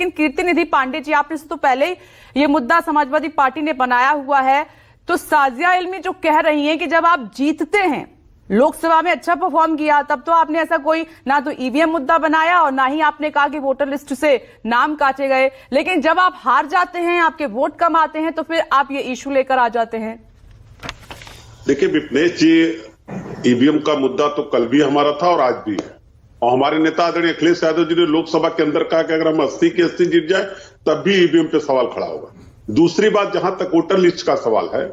लेकिन कीर्ति निधि पांडे जी, आपने से तो पहले ही ये मुद्दा समाजवादी पार्टी ने बनाया हुआ है, तो साजिया इल्मी जो कह रही हैं कि जब आप जीतते हैं, लोकसभा में अच्छा परफॉर्म किया, तब तो आपने ऐसा कोई ना तो ईवीएम मुद्दा बनाया और ना ही आपने कहा कि वोटर लिस्ट से नाम काटे गए, लेकिन जब आप हार जाते हैं, आपके वोट कम आते हैं, तो फिर आप ये इशू लेकर आ जाते हैं। देखिए विपनेश जी, ईवीएम का मुद्दा तो कल भी हमारा था और आज भी है, और हमारे नेता आदरणीय अखिलेश यादव जी ने लोकसभा के अंदर कहा कि अगर हम 80 की 80 जीत जाए तब भी ईवीएम पे सवाल खड़ा होगा। दूसरी बात, जहां तक वोटर लिस्ट का सवाल है,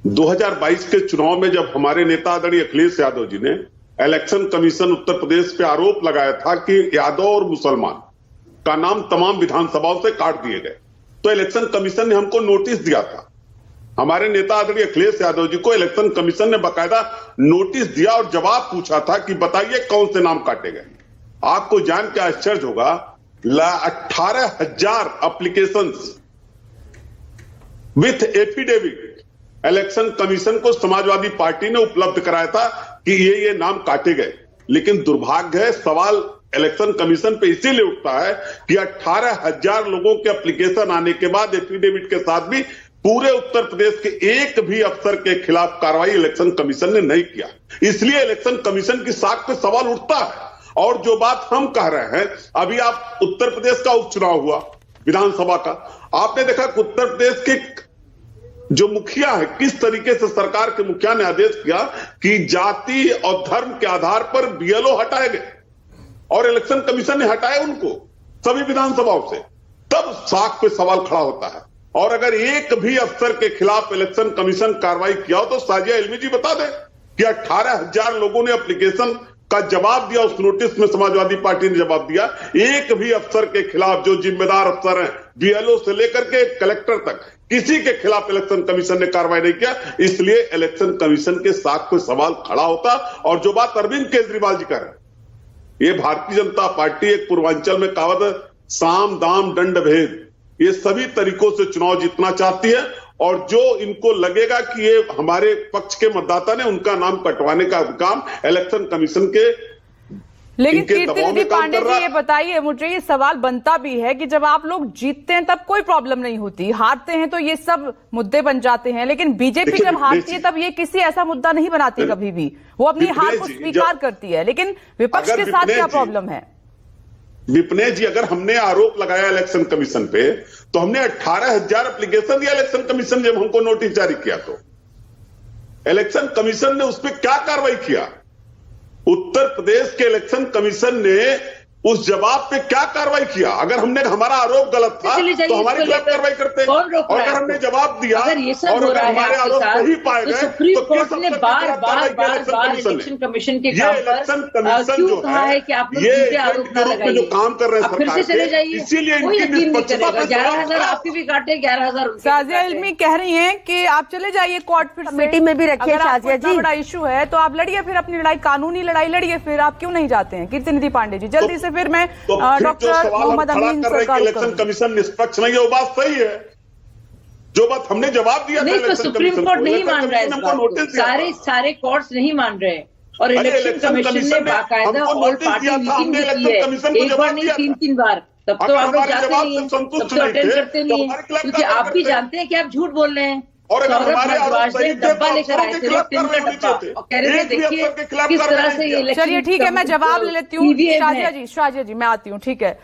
2022 के चुनाव में जब हमारे नेता आदरणीय अखिलेश यादव जी ने इलेक्शन कमीशन उत्तर प्रदेश पे आरोप लगाया था कि यादव और मुसलमान का नाम तमाम विधानसभाओं से काट दिए गए, तो इलेक्शन कमीशन ने हमको नोटिस दिया था। हमारे नेता आदरणीय अखिलेश यादव जी को इलेक्शन कमीशन ने बाकायदा नोटिस दिया और जवाब पूछा था कि बताइए कौन से नाम काटे गए। आपको जान के आश्चर्य होगा, 18,000 applications with affidavit election commission को समाजवादी पार्टी ने उपलब्ध कराया था कि ये नाम काटे गए। लेकिन दुर्भाग्य है, सवाल इलेक्शन कमीशन पे इसीलिए उठता है कि 18,000 लोगों के एप्लीकेशन आने के बाद एफिडेविट के साथ भी पूरे उत्तर प्रदेश के एक भी अफसर के खिलाफ कार्रवाई इलेक्शन कमीशन ने नहीं किया। इसलिए इलेक्शन कमीशन की साख पे सवाल उठता है। और जो बात हम कह रहे हैं, अभी आप उत्तर प्रदेश का उपचुनाव हुआ विधानसभा का, आपने देखा कि उत्तर प्रदेश के जो मुखिया है, किस तरीके से सरकार के मुखिया ने आदेश किया कि जाति और धर्म के आधार पर बीएलओ हटाए गए और इलेक्शन कमीशन ने हटाए उनको सभी विधानसभाओं से। तब साख पे सवाल खड़ा होता है। और अगर एक भी अफसर के खिलाफ इलेक्शन कमीशन कार्रवाई किया हो तो साजिया इल्मी जी बता दें कि 18,000 लोगों ने एप्लीकेशन का जवाब दिया, उस नोटिस में समाजवादी पार्टी ने जवाब दिया, एक भी अफसर के खिलाफ, जो जिम्मेदार अफसर हैं बीएलओ से लेकर के कलेक्टर तक, किसी के खिलाफ इलेक्शन कमीशन ने कार्रवाई नहीं किया। इसलिए इलेक्शन कमीशन के साथ कोई सवाल खड़ा होता। और जो बात अरविंद केजरीवाल जी कर रहे हैं, ये भारतीय जनता पार्टी एक पूर्वांचल में कहावत साम दाम दंड भेद, ये सभी तरीकों से चुनाव जीतना चाहती है। और जो इनको लगेगा कि ये हमारे पक्ष के मतदाता ने उनका नाम कटवाने का काम इलेक्शन कमीशन के, लेकिन कीर्ति निधि पांडे जी, ये बताइए, मुझे ये सवाल बनता भी है कि जब आप लोग जीतते हैं तब कोई प्रॉब्लम नहीं होती, हारते हैं तो ये सब मुद्दे बन जाते हैं, लेकिन बीजेपी जब हारती है तब ये किसी ऐसा मुद्दा नहीं बनाती कभी भी, वो अपनी हार को स्वीकार करती है। लेकिन विपक्ष के साथ क्या प्रॉब्लम है? विपनेश जी, अगर हमने आरोप लगाया इलेक्शन कमीशन पे, तो हमने 18,000 एप्लीकेशन दिया इलेक्शन कमीशन, जब हमको नोटिस जारी किया तो इलेक्शन कमीशन ने उस पर क्या कार्रवाई किया? उत्तर प्रदेश के इलेक्शन कमीशन ने उस जवाब पे क्या कार्रवाई किया? अगर हमने, हमारा आरोप गलत था तो हमारे खिलाफ कार्रवाई करते, और अगर हमने जवाब दिया और अगर हमारे आरोप सही पाए गए, सुप्रीम कोर्ट ने बार इलेक्शन कमीशन के काम पर क्यों कहा है कि आप लोग झूठे आरोप न लगाइए, जो काम कर रहे हैं फिर से चले जाइए, इसीलिए कोई यकीन नहीं करेगा। 11,000 आपके भी काटे, 11,000। साजिया इल्मी कह रही हैं कि आप चले जाइए कोर्ट, फिर कमेटी में भी रखिए। साजिया जी, बड़ा इशू है तो आप लड़िए, फिर अपनी लड़ाई, कानूनी लड़ाई लड़िए, फिर आप क्यों नहीं जाते हैं? कीर्ति निधि पांडे जी, जल्दी से। फिर मैं डॉक्टर मोहम्मद अमीन सरकार, इलेक्शन कमीशन निष्पक्ष नहीं है, वो बात सही है। जो बात हमने जवाब दिया नहीं, तो सुप्रीम कोर्ट नहीं मान रहा है इस बात को, सारे कोर्ट्स नहीं मान रहे हैं। और इलेक्शन कमीशन ने बाकायदा ऑल पार्टी मीटिंग भी की है, एक बार नहीं 3-3 बार। तब तो आप लोग जाते नहीं है, तब तो अटेंड करते नहीं है, क्योंकि आप भी जानते हैं कि आप झूठ बोल रहे हैं। सौरभ भारद्वाज ने डब्बा लेकर आए थे, टिन का डब्बा, और कह रहे थे देखिए किस तरह से ये इलेक्शन। चलिए ठीक है, मैं जवाब ले लेती हूँ। शाजिया जी मैं आती हूँ, ठीक है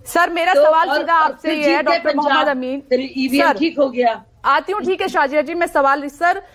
सर। मेरा सवाल सीधा आपसे ये है, डॉक्टर मोहम्मद अमीन, ईवीएम ठीक हो गया, आती हूँ, ठीक है शाजिया जी, मैं सवाल सर